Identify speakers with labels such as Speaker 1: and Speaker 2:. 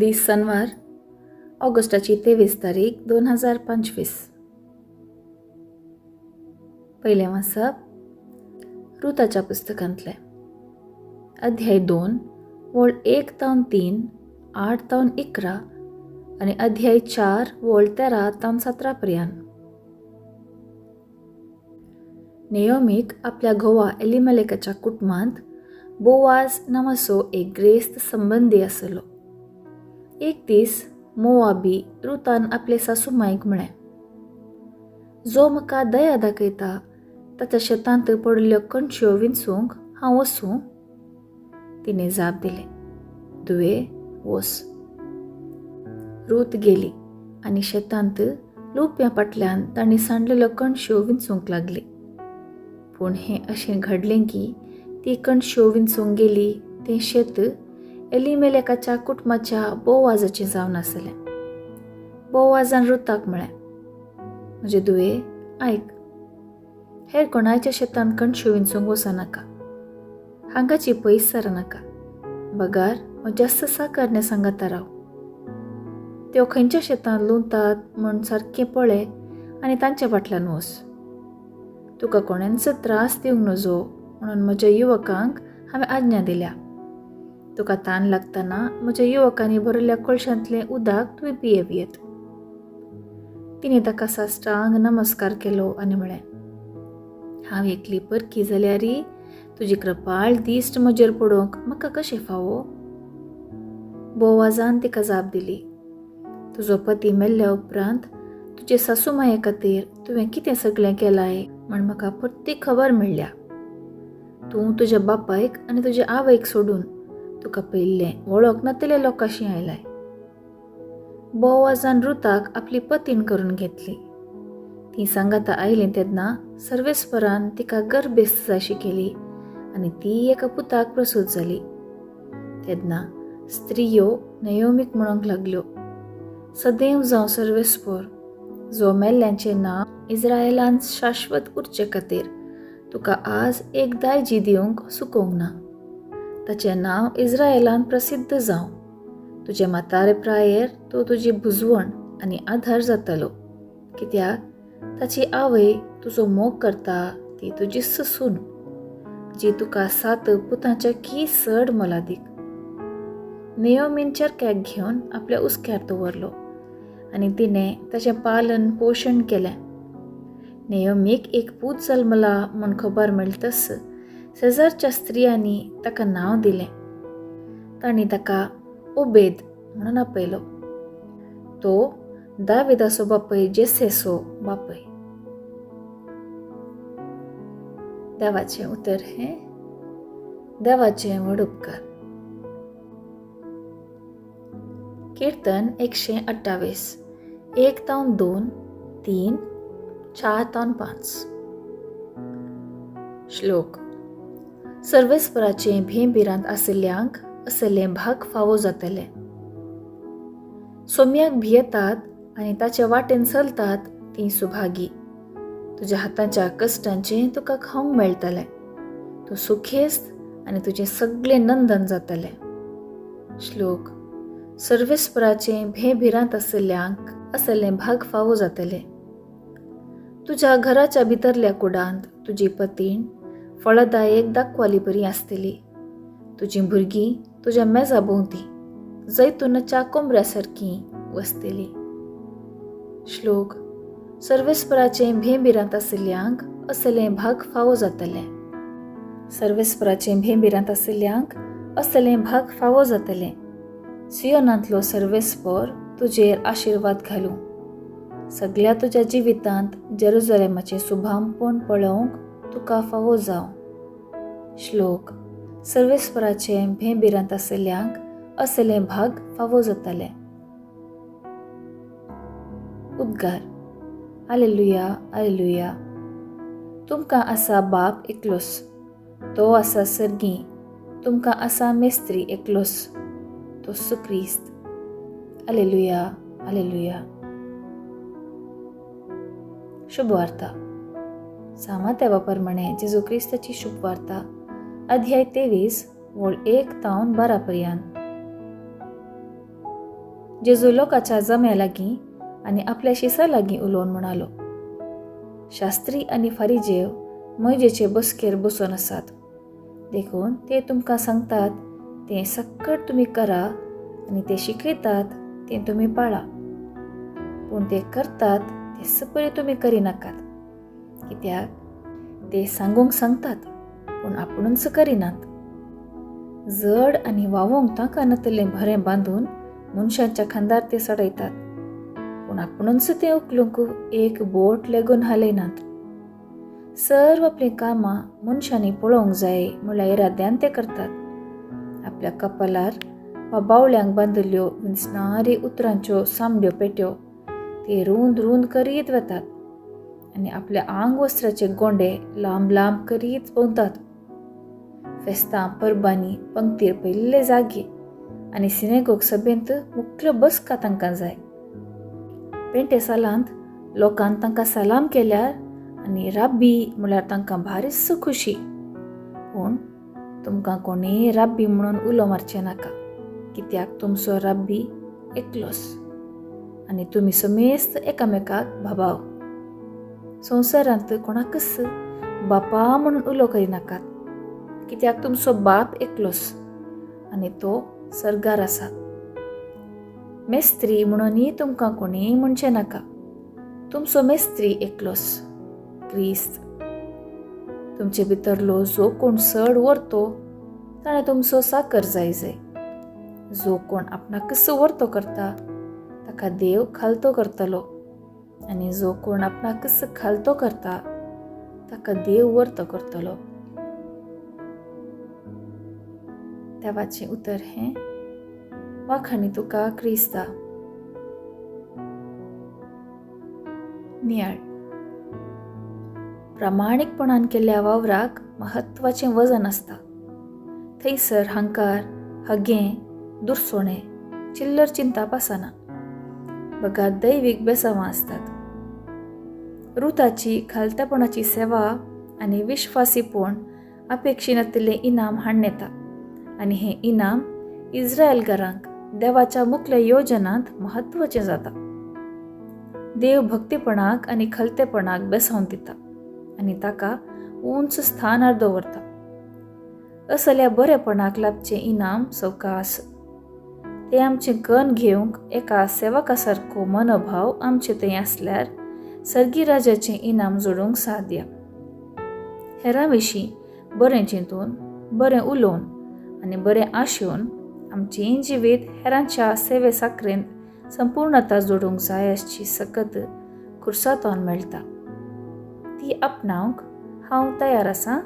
Speaker 1: दीस शनिवार ऑगस्टाची 23 तारीख 2025. पहिले वाचप रुताच्या पुस्तकांतले अध्याय 2 वोळ 1 तावन 3 8 तावन 11 आणि अध्याय 4 वोळ 13 तावन 17 पर्यंत. नेओमीक आपल्या घोवा एलिमेलेकाच्या कुटुंबांत बोवाज नावाचो एक ग्रेस्त संबंधी आसलो. एक दीस मोवाबी रुतान आपले सासूमाईक म्हळें, जो म्हाका दया दाखयता ताच्या शेतांत पडिल्ल्यो कणश्यो विंचूंक हांव वसूं? तिणें जाप दिलें, दुवे वस. रूत गेली आनी शेतांत लुप्या फाटल्यान तांणी सांडलेल्यो कणश्यो विंचूंक लागली. पूण हें अशें घडलें की ती कणश्यो विंचूंक गेली तें शेत एलिमेलेकाच्या कुटुंबाच्या बोवाजाचें जावन आसलें. बोवाजान रुताक म्हळें, म्हजे दुवे आयक, हेर कोणाच्या शेतांत कणश्यो विंचूंक वचनाका, हांगाची पयस सरानाका. बगार वा जास्त साकारणे सांगाता राव. त्यो खंयच्या शेतांत लुंतात म्हूण सारकें पळय आनी तांच्या फाटल्यान वच. तुका कोणांच त्रास दिवंक नजो म्हणून म्हज्या युवकांक हांवें आज्ञा दिल्या. तुका ताण लागतना म्हज्या युवकांनी भरिल्ल्या कळशांतलें उदक तुवें पियेवियेत. तिणें ताका साश्टांग नमस्कार केलो आनी म्हळें, हांव एकली परकी जाल्यारी तुजी कृपाळ दिश्ट म्हजेर पडोवंक म्हाका कशें फावो? बोवाजान तिका जाप दिली, तुजो पती मेल्ल्या उपरांत तुजे सासूमाये खातीर तुवें कितें सगळें केलाय म्हण म्हाका परती खबर मेळ्ळ्या. तूं तुज्या बापायक आनी तुज्या आवयक सोडून तुका पयल्लें वळख नातलेल्या लोकांशी आयलाय. बोवाजान रुताक आपली पतीन करून घेतली. ती सांगाता आयली तेन्ना सर्वेस्परान तिका गर्भेस्त जायशी केली आनी ती एका पुताक प्रसूत जाली. तेन्ना स्त्रियो नेओमीक म्हणूंक लागल्यो, सदैव जावं सर्वेस्पर, जो मेल्ल्यांचें नांव इस्रायेलांत शाश्वत उरचे खातीर तुका आज एक दायजी दिवंक सुकोवंक ना. ताचें नांव इस्रायेलांत प्रसिद्ध जावं. तुजे म्हातारे प्रायेर तो तुजी बुजवण आनी आधार जातलो, कित्याक ताची आवय तुजो मोग करता ती तुजी ससून, जी तुका 7 पुतांच्या की चड मोलादीक. नेओमीन चरक्याक घेवन आपल्या उस्क्यार दवरलो आनी तिणें ताचें पालन पोशण केलें. नेओमीक एक पूत जल्मला म्हूण खबर मेळटा तस शेजारच्या स्त्रियांनी ताका नांव दिलें. तांणी ताका ओबेद म्हणून आपयलो. तो दाविदाचो बापय जेसेचो बापय. देवाचें उतर हें देवाचें व्हड उपकार. कीर्तन 128 1 तावन 2 3 4 तावन 5. श्लोक. सर्वेस्पराचें भेंबिरांत आशिल्ल्यांक असलें भाग फावो जातलें. सोम्याक भियेतात आनी ताचे वाटेन चलतात तीं सुभागी. तुज्या हातांच्या कश्टांचें तुका खावंक मेळटलें. तूं सुखेस्त आनी तुजें सगळें नंदन जातलें. श्लोक. सर्वेस्पराचें भेंबिरांत आशिल्ल्यांक असलें भाग फावो जातलें. तुज्या घराच्या भितरल्या कुडांत तुजी पतीण फळदायक दाखवाली बरी आसतली. तुजीं भुरगीं तुज्या मेजा भोंवती जैतुनाच्या कोंबऱ्या सारकीं वसतली. श्लोक. सर्वेस्पराचें भेंबिरांत आशिल्ल्यांक असलें भाग फावो जातलें. सर्वेस्पराचें भेंबिरांत आशिल्ल्यांक असलें भाग फावो जातलें. सियोनांतलो सर्वेस्पर तुजेर आशिर्वाद घालूं. सगळ्या तुज्या जिवितांत जेरुसलेमाचें सुभामपण पळोवंक तुका फावो जावं. श्लोक. सर्वेस्पराचें भेंबिरांत आशिल्ल्यांक असलें भाग फावो जातलें. उद्गार. Hallelujah hallelujah. तुमकां आसा बाप एकलोस, तो आसा सर्गी. तुमकां आसा मेस्त्री एकलोस, तो क्रिस्त. Hallelujah hallelujah. शुभवार्ता. सामा तेवा प्रमाणे जेजू क्रिस्ताची शुभवार्ता अध्याय 23 वोळ 1 तावन 12 पर्यंत. जेजू लोकाच्या जम्या लागीं आनी आपल्या शिसा लागीं उलोवन म्हणालो, शास्त्री आनी फारिजेव मैजेचे बसकेर बसून आसात, देखून ते तुमकां सांगतात तें सक्कट तुमी करा आनी ते शिकयतात तें तुमी पाळा, पूण ते करतात ते सपरी तुमी करिनाकात, कित्याक ते सांगूंक सांगतात पूण आपुणूच करिनात. जड आनी वावोंक ताका नतलें भरें बांदून मनशांच्या खांदार ते चडयतात, पूण आपुणूच तें उखलूंक एक बोट लेगून हालयनात. सर्व आपलीं कामां मनशांनी पळोवंक जाय म्हळ्यार इराद्यान ते करतात. आपल्या कपालार वा बावल्यांक बांदिल्ल्यो विंचणारी उतरांच्यो सामड्यो पेट्यो ते रुंद रुंद करीत वतात आनी आपल्या आंग वस्त्राचे गोंडे लांब लांब करीत भोंवतात. फेस्तां परबांनी पंक्तीर पयल्ले जागे आनी सिनेगोग सभेंत मुख्य बसका तांकां जाय. पेंटेसालांत लोकान तांकां सलाम केल्यार आनी राब्बी म्हळ्यार तांकां भारीच खुशी, पूण तुमकां कोणेय राब्बी म्हणून उलो मारचें नाका, कित्याक तुमचो राब्बी एकलोच आनी तुमी समेस्त एकामेकाक भाबाव. संवसारांत कोणाकच बापा म्हणून उलो करिनाकात, कित्याक तुमचो बाप एकलोच आनी तो सर्गार आसा. मेस्त्री म्हणूनय तुमकां कोणेय म्हणचें नाका, तुमचो मेस्त्री एकलोच, क्रिस्त. तुमचे भितरलो जो कोण चड व्हरतो ताणें तुमचो साकर जाय. जो कोण आपणाकच व्हरतो करता ताका देव खालतो करतलो, आनी जो कोण आपणाकच खालतो करता ताका देव व्हरतो करतलो. देवाचें उतर हें, वाखाणी तुका क्रिस्ता. नियाळ. प्रामाणीकपणान केल्ल्या वावराक महत्वाचें वजन आसता. थंयसर हांकार, हगें, दुरसोणें, चिल्लर चिंता पासना. बगात दैवीक बेसांवां आसतात. रुताची खालतेपणाची सेवा आनी विश्वासीपण अपेक्षीत नासलें इनाम हाडून येता, आनी हें इनाम इस्रायेलकारांक देवाच्या मुख्य योजनांत म्हत्वाचें जाता. देव भक्तीपणाक आनी खलतेपणाक बेसांव दिता आनी ताका उंच स्थानार दवरता. असल्या बरेपणाक लाभचें इनाम सवकास. ते आमचें कन घेवंक एका सेवका सारको मनोभाव आमचे थंय आसल्यार सर्गी राजाचें इनाम जोडूंक साध्य. हेरां विशीं बरें चिंतून, बरें उलोवन आनी बरें आशेवन आमचें जिवीत हेरांच्या सेवे साकरेंत संपूर्णता जोडूंक जाय अशी सकत खुर्सातोन मेळटा. ती आपणावंक हांव तयार आसां.